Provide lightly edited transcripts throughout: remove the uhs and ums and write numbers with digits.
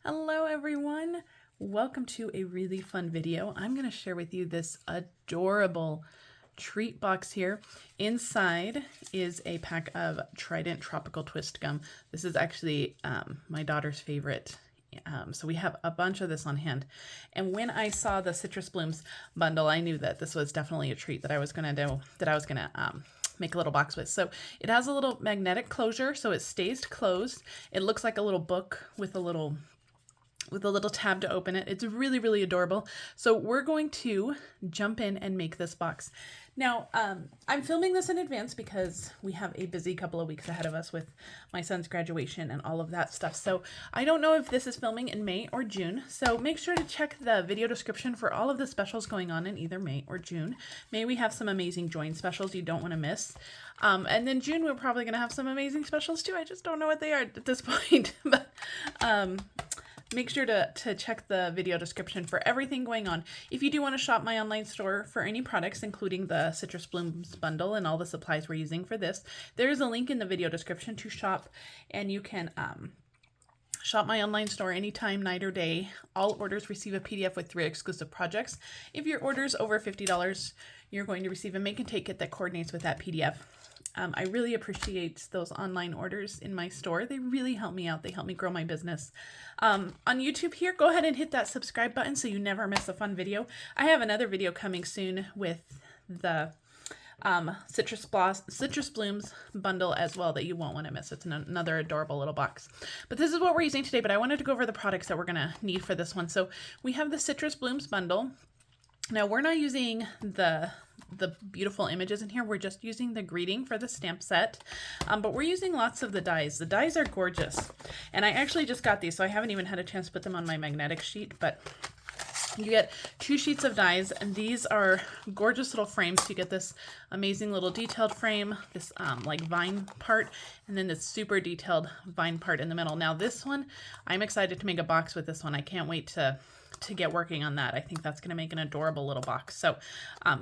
Hello everyone, welcome to a really fun video. I'm going to share with you this adorable treat box here. Inside is a pack of Trident Tropical Twist Gum. This is actually my daughter's favorite. So we have a bunch of this on hand. And when I saw the Citrus Blooms bundle, I knew that this was definitely a treat that I was going to do, make a little box with. So it has a little magnetic closure, so it stays closed. It looks like a little book with a little tab to open it. It's really, really adorable. So we're going to jump in and make this box. Now, I'm filming this in advance because we have a busy couple of weeks ahead of us with my son's graduation and all of that stuff. So I don't know if this is filming in May or June. So make sure to check the video description for all of the specials going on in either May or June. May we have some amazing join specials you don't want to miss. And then June, we're probably going to have some amazing specials too. I just don't know what they are at this point. But make sure to check the video description for everything going on. If you do want to shop my online store for any products, including the Citrus Blooms bundle and all the supplies we're using for this, there is a link in the video description to shop, and you can shop my online store anytime, night or day. All orders receive a PDF with 3 exclusive projects. If your order is over $50, you're going to receive a make and take kit that coordinates with that PDF. I really appreciate those online orders in my store. They really help me out. They help me grow my business. On YouTube here, go ahead and hit that subscribe button so you never miss a fun video. I have another video coming soon with the Citrus Blooms bundle as well that you won't want to miss. It's another adorable little box. But this is what we're using today, but I wanted to go over the products that we're going to need for this one. So we have the Citrus Blooms bundle. Now we're not using the beautiful images in here. We're just using the greeting for the stamp set, but we're using lots of the dies. The dies are gorgeous, and I actually just got these, so I haven't even had a chance to put them on my magnetic sheet, but you get 2 sheets of dies, and these are gorgeous little frames. You get this amazing little detailed frame, this like vine part, and then this super detailed vine part in the middle. Now this one, I'm excited to make a box with this one. I can't wait to get working on that. I think that's going to make an adorable little box. So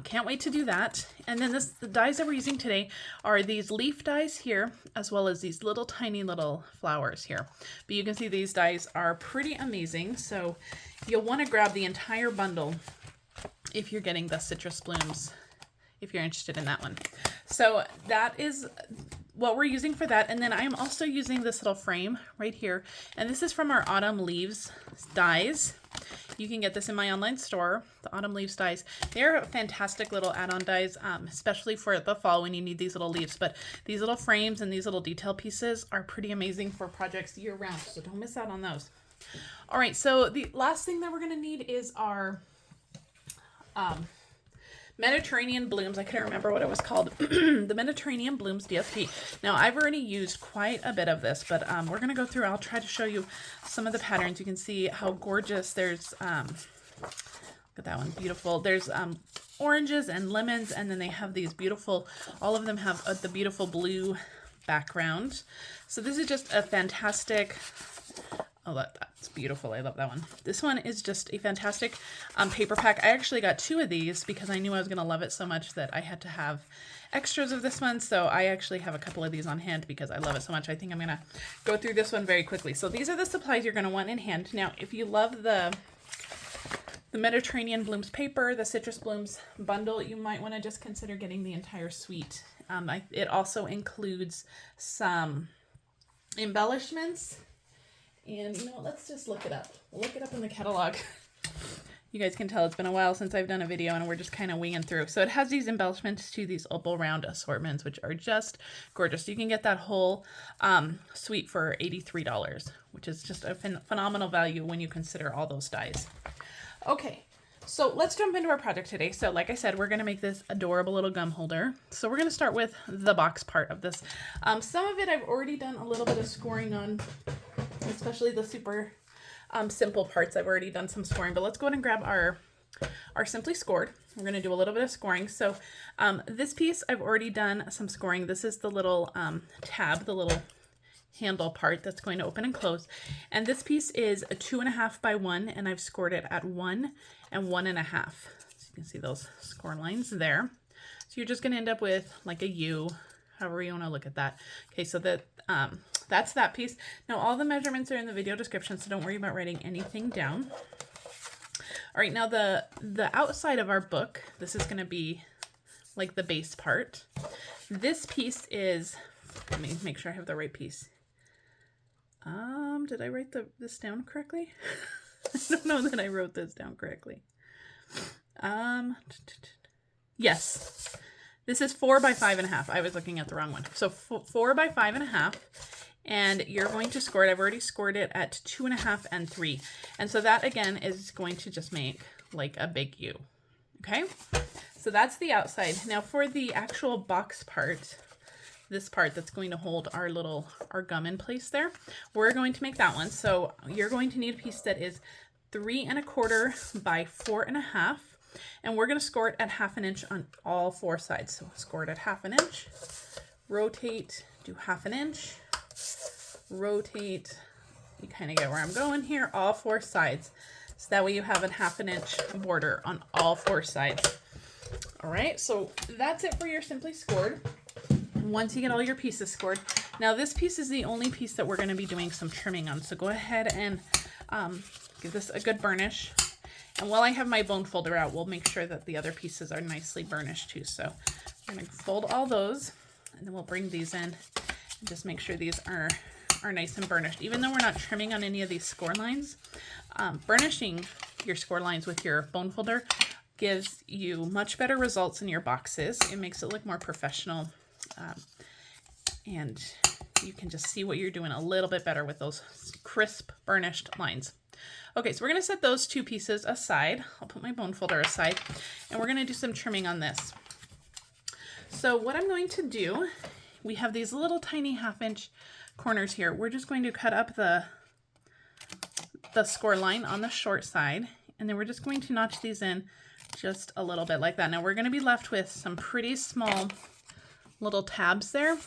can't wait to do that. And then the dies that we're using today are these leaf dies here, as well as these little tiny little flowers here. But you can see these dies are pretty amazing. So you'll want to grab the entire bundle if you're getting the Citrus Blooms, if you're interested in that one. So that is what we're using for that. And then I am also using this little frame right here. And this is from our Autumn Leaves dies. You can get this in my online store, the Autumn Leaves dies. They're fantastic little add-on dies, especially for the fall when you need these little leaves. But these little frames and these little detail pieces are pretty amazing for projects year-round, so don't miss out on those. All right, so the last thing that we're going to need is our Mediterranean Blooms. I couldn't remember what it was called. The Mediterranean Blooms DSP. Now, I've already used quite a bit of this, but we're going to go through. I'll try to show you some of the patterns. You can see how gorgeous. There's, look at that one, beautiful. There's oranges and lemons, and then they have these beautiful, all of them have the beautiful blue background. So this is just a fantastic, oh, that's beautiful. I love that one. This one is just a fantastic paper pack. I actually got 2 of these because I knew I was going to love it so much that I had to have extras of this one. So I actually have a couple of these on hand because I love it so much. I think I'm going to go through this one very quickly. So these are the supplies you're going to want in hand. Now, if you love the Mediterranean Blooms paper, the Citrus Blooms bundle, you might want to just consider getting the entire suite. It also includes some embellishments. And you know, let's just look it up. We'll look it up in the catalog. You guys can tell it's been a while since I've done a video and we're just kind of winging through. So it has these embellishments to these opal round assortments, which are just gorgeous. You can get that whole suite for $83, which is just a phenomenal value when you consider all those dies. Okay, so let's jump into our project today. So like I said, we're going to make this adorable little gum holder. So we're going to start with the box part of this. Some of it I've already done a little bit of scoring on, especially the super simple parts. I've already done some scoring, but let's go ahead and grab our Simply Scored. We're going to do a little bit of scoring. So this piece, I've already done some scoring. This is the little tab, the little handle part that's going to open and close. And this piece is a 2.5 by 1, and I've scored it at 1 and 1.5. So you can see those score lines there. So you're just going to end up with like a U, however you want to look at that. Okay, so that's that piece. Now all the measurements are in the video description, so don't worry about writing anything down. All right, now the outside of our book, this is going to be like the base part. This piece is, let me make sure I have the right piece. Did I write this down correctly? I don't know that I wrote this down correctly. Yes, this is 4 by 5.5. I was looking at the wrong one. So 4 by 5.5, and you're going to score it. I've already scored it at 2.5 and 3. And so that again is going to just make like a big U. Okay, so that's the outside. Now for the actual box part, this part that's going to hold our gum in place there, we're going to make that one. So you're going to need a piece that is 3 1/4 by 4.5, and we're going to score it at 1/2 inch on all 4 sides. So score it at 1/2 inch, rotate, do 1/2 inch, rotate. You kind of get where I'm going here, all 4 sides. So that way you have a 1/2 inch border on all 4 sides. All right, so that's it for your Simply Scored. Once you get all your pieces scored, now this piece is the only piece that we're going to be doing some trimming on. So go ahead and give this a good burnish. And while I have my bone folder out, we'll make sure that the other pieces are nicely burnished too. So I'm going to fold all those, and then we'll bring these in and just make sure these are nice and burnished. Even though we're not trimming on any of these score lines, burnishing your score lines with your bone folder gives you much better results in your boxes. It makes it look more professional. And you can just see what you're doing a little bit better with those crisp burnished lines. Okay, so we're going to set those 2 pieces aside. I'll put my bone folder aside, and we're going to do some trimming on this. So what I'm going to do, we have these little tiny 1/2 inch corners here. We're just going to cut up the score line on the short side, and then we're just going to notch these in just a little bit like that. Now we're going to be left with some pretty small little tabs there,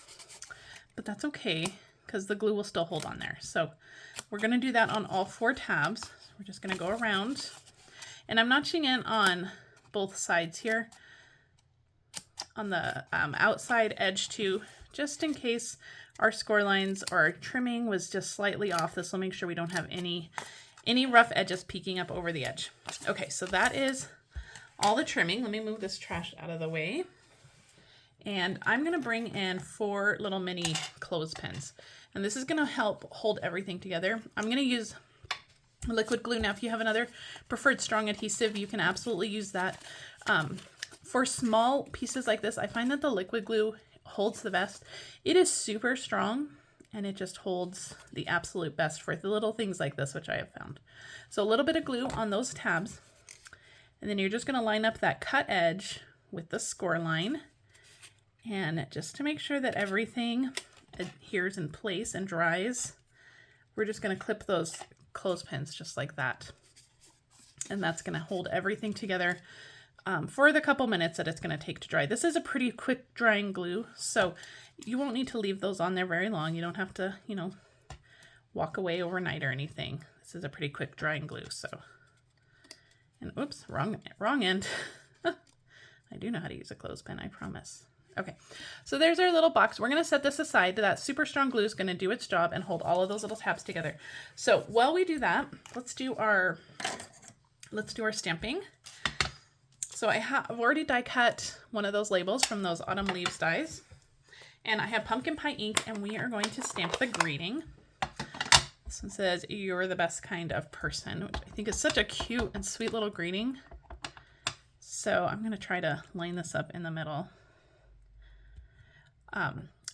but that's okay because the glue will still hold on there. So we're going to do that on all 4 tabs. We're just going to go around, and I'm notching in on both sides here on the outside edge too, just in case our score lines or our trimming was just slightly off. This will make sure we don't have any rough edges peeking up over the edge. Okay, so that is all the trimming. Let me move this trash out of the way. And I'm going to bring in 4 little mini clothespins. And this is going to help hold everything together. I'm going to use liquid glue. Now, if you have another preferred strong adhesive, you can absolutely use that. For small pieces like this, I find that the liquid glue holds the best. It is super strong, and it just holds the absolute best for the little things like this, which I have found. So a little bit of glue on those tabs. And then you're just going to line up that cut edge with the score line. And just to make sure that everything adheres in place and dries, we're just going to clip those clothespins just like that. And that's going to hold everything together for the couple minutes that it's going to take to dry. This is a pretty quick drying glue, so you won't need to leave those on there very long. You don't have to, walk away overnight or anything. This is a pretty quick drying glue, so. And oops, wrong end. I do know how to use a clothespin, I promise. Okay, so there's our little box. We're going to set this aside. That super strong glue is going to do its job and hold all of those little tabs together. So while we do that, let's do our stamping. So I've already die cut one of those labels from those Autumn Leaves dies. And I have pumpkin pie ink, and we are going to stamp the greeting. This one says, "You're the best kind of person," which I think is such a cute and sweet little greeting. So I'm going to try to line this up in the middle.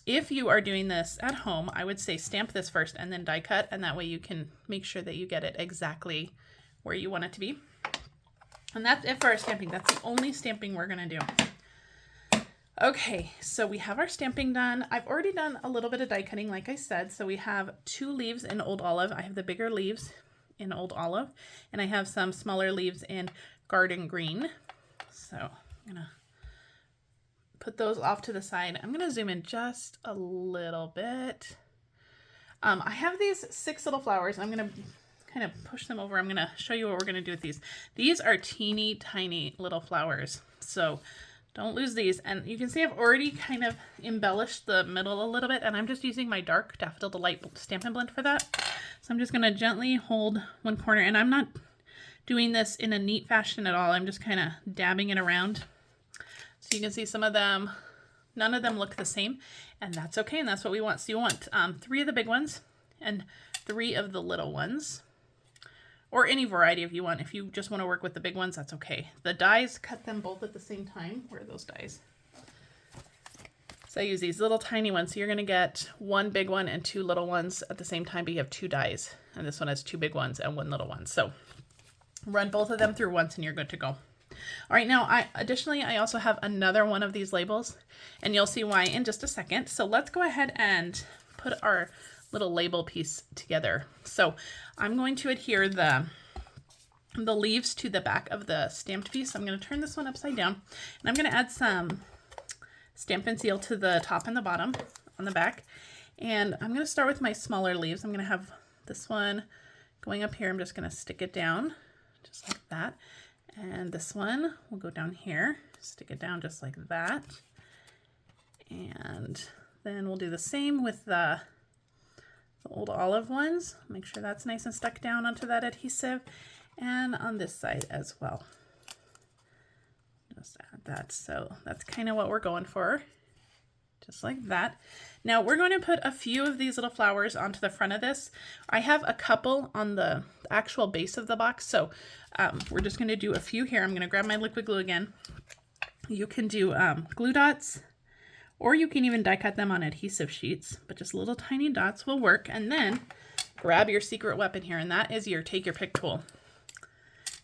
If you are doing this at home, I would say stamp this first and then die cut, and that way you can make sure that you get it exactly where you want it to be. And that's it for our stamping. That's the only stamping we're going to do. Okay, so we have our stamping done. I've already done a little bit of die cutting, like I said. So we have 2 leaves in Old Olive. I have the bigger leaves in Old Olive, and I have some smaller leaves in Garden Green. So I'm going to put those off to the side. I'm going to zoom in just a little bit. I have these 6 little flowers. I'm going to kind of push them over. I'm going to show you what we're going to do with these. These are teeny tiny little flowers. So Don't lose these. And you can see I've already kind of embellished the middle a little bit, and I'm just using my dark Daffodil Delight Stampin' Blend for that. So I'm just going to gently hold one corner, and I'm not doing this in a neat fashion at all. I'm just kind of dabbing it around. So you can see some of them, none of them look the same, and that's okay, and that's what we want. So you want 3 of the big ones and 3 of the little ones, or any variety if you want. If you just want to work with the big ones, that's okay. The dies, cut them both at the same time. Where are those dies? So I use these little tiny ones. So you're going to get 1 big one and 2 little ones at the same time, but you have 2 dies. And this one has 2 big ones and 1 little one. So run both of them through once and you're good to go. All right, now additionally, I also have another one of these labels, and you'll see why in just a second. So let's go ahead and put our little label piece together. So I'm going to adhere the leaves to the back of the stamped piece. I'm going to turn this one upside down, and I'm going to add some Stampin' Seal to the top and the bottom on the back. And I'm going to start with my smaller leaves. I'm going to have this one going up here. I'm just going to stick it down just like that. And this one will go down here, stick it down just like that. And then we'll do the same with the old olive ones. Make sure that's nice and stuck down onto that adhesive, and on this side as well. Just add that. So that's kind of what we're going for, just like that. Now we're going to put a few of these little flowers onto the front of this. I have a couple on the actual base of the box, so we're just going to do a few here. I'm going to grab my liquid glue again. You can do glue dots, or you can even die cut them on adhesive sheets, but just little tiny dots will work. And then grab your secret weapon here, and that is your take your pick tool.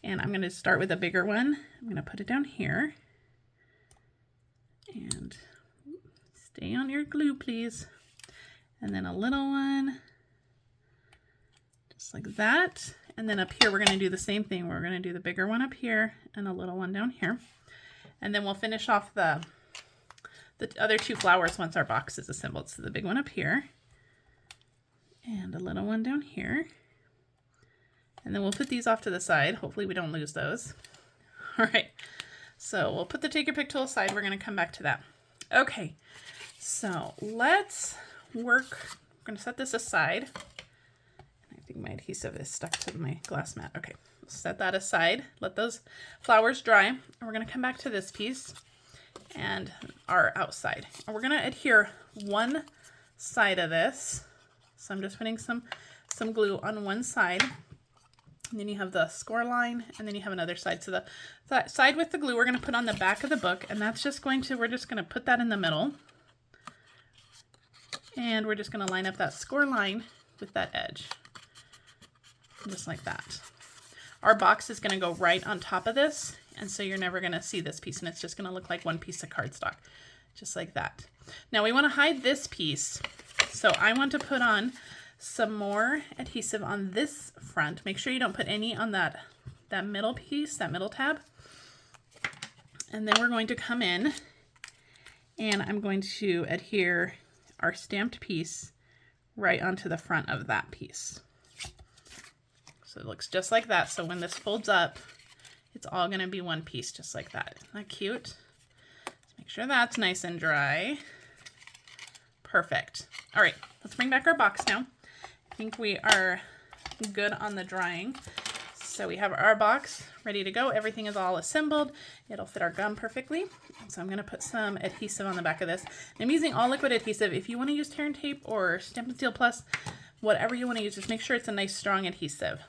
And I'm going to start with a bigger one. I'm going to put it down here. And stay on your glue, please. And then a little one, just like that. And then up here, we're going to do the same thing. We're going to do the bigger one up here and a little one down here. And then we'll finish off the other 2 flowers once our box is assembled. So the big one up here and a little one down here. And then we'll put these off to the side. Hopefully we don't lose those. All right, so we'll put the take your pick tool aside. We're going to come back to that. Okay, so let's work. I'm going to set this aside. I think my adhesive is stuck to my glass mat. Okay, set that aside. Let those flowers dry. And we're going to come back to this piece and our outside. And we're going to adhere one side of this. So I'm just putting some glue on one side. And then you have the score line, and then you have another side. So the side with the glue we're going to put on the back of the book, and that's just we're just going to put that in the middle. And we're just going to line up that score line with that edge. Just like that. Our box is going to go right on top of this, and so you're never going to see this piece, and it's just going to look like one piece of cardstock. Just like that. Now we want to hide this piece, so I want to put on some more adhesive on this front. Make sure you don't put any on that middle piece, that middle tab. And then we're going to come in, and I'm going to adhere our stamped piece right onto the front of that piece. So it looks just like that. So when this folds up, it's all going to be one piece just like that. Isn't that cute? Let's make sure that's nice and dry. Perfect. All right, let's bring back our box now. I think we are good on the drying. So we have our box ready to go. Everything is all assembled. It'll fit our gum perfectly. So I'm going to put some adhesive on the back of this. I'm using all liquid adhesive. If you want to use Tear and Tape or Stampin' Seal Plus, whatever you want to use, just make sure it's a nice strong adhesive.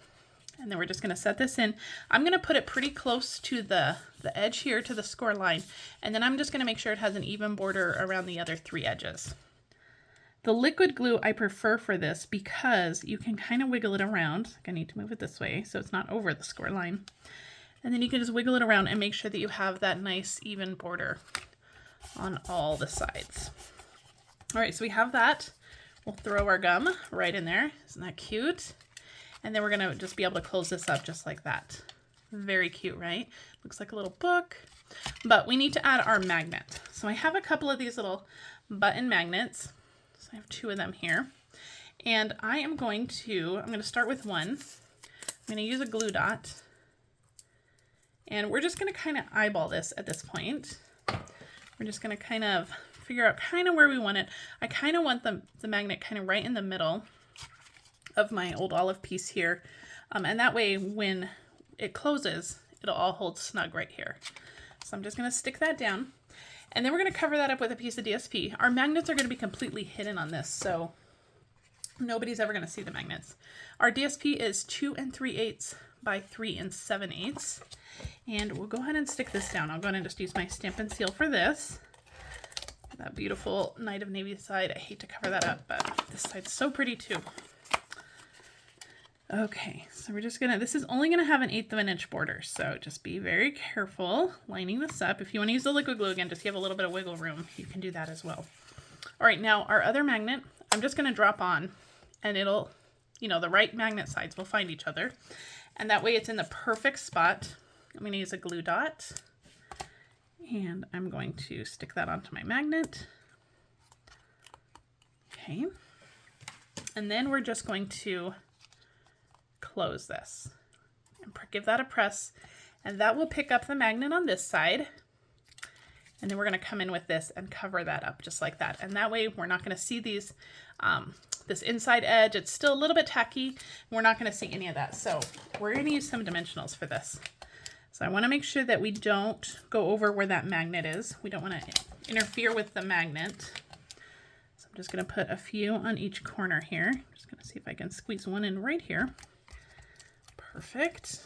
And then we're just going to set this in. I'm going to put it pretty close to the edge here, to the score line. And then I'm just going to make sure it has an even border around the other 3 edges. The liquid glue I prefer for this because you can kind of wiggle it around. I need to move it this way so it's not over the score line. And then you can just wiggle it around and make sure that you have that nice even border on all the sides. All right, so we have that. We'll throw our gum right in there. Isn't that cute? And then we're going to just be able to close this up just like that. Very cute, right? Looks like a little book. But we need to add our magnet. So I have a couple of these little button magnets. I have 2 of them here, and I'm going to start with one. I'm going to use a glue dot, and we're just going to kind of eyeball this at this point. We're just going to kind of figure out kind of where we want it. I kind of want the magnet kind of right in the middle of my old olive piece here. And that way when it closes, it'll all hold snug right here. So I'm just going to stick that down. And then we're going to cover that up with a piece of DSP. Our magnets are going to be completely hidden on this, so nobody's ever going to see the magnets. Our DSP is 2 3/8 by 3 7/8. And we'll go ahead and stick this down. I'll go ahead and just use my Stampin' Seal for this. That beautiful Night of Navy side. I hate to cover that up, but this side's so pretty too. Okay, so we're just gonna, this is only gonna have an 1/8 of an inch border, so just be very careful lining this up. If you wanna use the liquid glue again, just give a little bit of wiggle room, you can do that as well. All right, now our other magnet, I'm just gonna drop on, and it'll, you know, the right magnet sides will find each other. And that way it's in the perfect spot. I'm gonna use a glue dot, and I'm going to stick that onto my magnet. Okay, and then we're just going to close this and give that a press, and that will pick up the magnet on this side. And then we're going to come in with this and cover that up just like that. And that way we're not going to see these, this inside edge. It's still a little bit tacky. We're not going to see any of that. So we're going to use some dimensionals for this. So I want to make sure that we don't go over where that magnet is. We don't want to interfere with the magnet. So I'm just going to put a few on each corner here. I'm just going to see if I can squeeze one in right here. Perfect.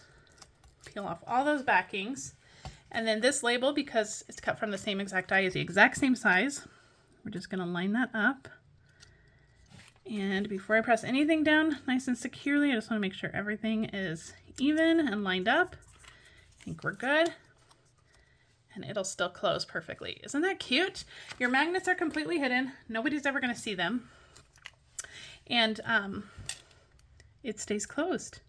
Peel off all those backings. And then this label, because it's cut from the same exact die, is the exact same size. We're just going to line that up. And before I press anything down nice and securely, I just want to make sure everything is even and lined up. I think we're good. And it'll still close perfectly. Isn't that cute? Your magnets are completely hidden. Nobody's ever going to see them. And it stays closed.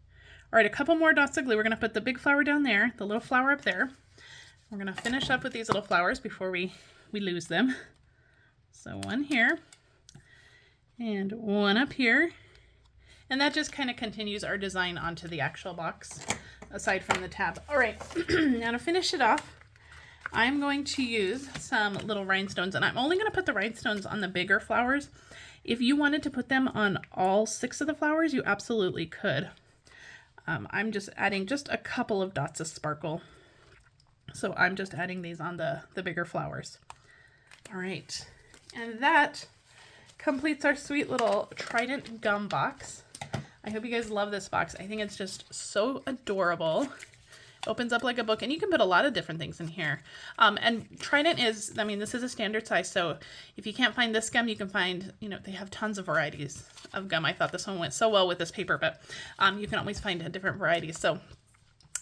All right, a couple more dots of glue. We're going to put the big flower down there, the little flower up there. We're going to finish up with these little flowers before we lose them. So one here and one up here. And that just kind of continues our design onto the actual box, aside from the tab. All right, now to finish it off, I'm going to use some little rhinestones, and I'm only going to put the rhinestones on the bigger flowers. If you wanted to put them on all 6 of the flowers, you absolutely could. I'm just adding just a couple of dots of sparkle. So I'm just adding these on the bigger flowers. All right, and that completes our sweet little Trident Gum box. I hope you guys love this box. I think it's just so adorable. Opens up like a book, and you can put a lot of different things in here. And Trident is, I mean, this is a standard size, so if you can't find this gum, you can find, you know, they have tons of varieties of gum. I thought this one went so well with this paper, but you can always find different varieties. So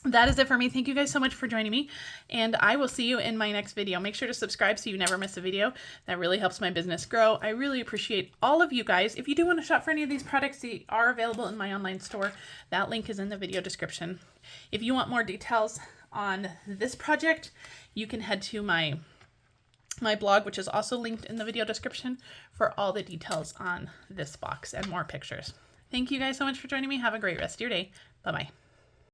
that is it for me. Thank you guys so much for joining me, and I will see you in my next video. Make sure to subscribe so you never miss a video. That really helps my business grow. I really appreciate all of you guys. If you do want to shop for any of these products, they are available in my online store. That link is in the video description. If you want more details on this project, you can head to my blog, which is also linked in the video description, for all the details on this box and more pictures. Thank you guys so much for joining me. Have a great rest of your day. Bye-bye.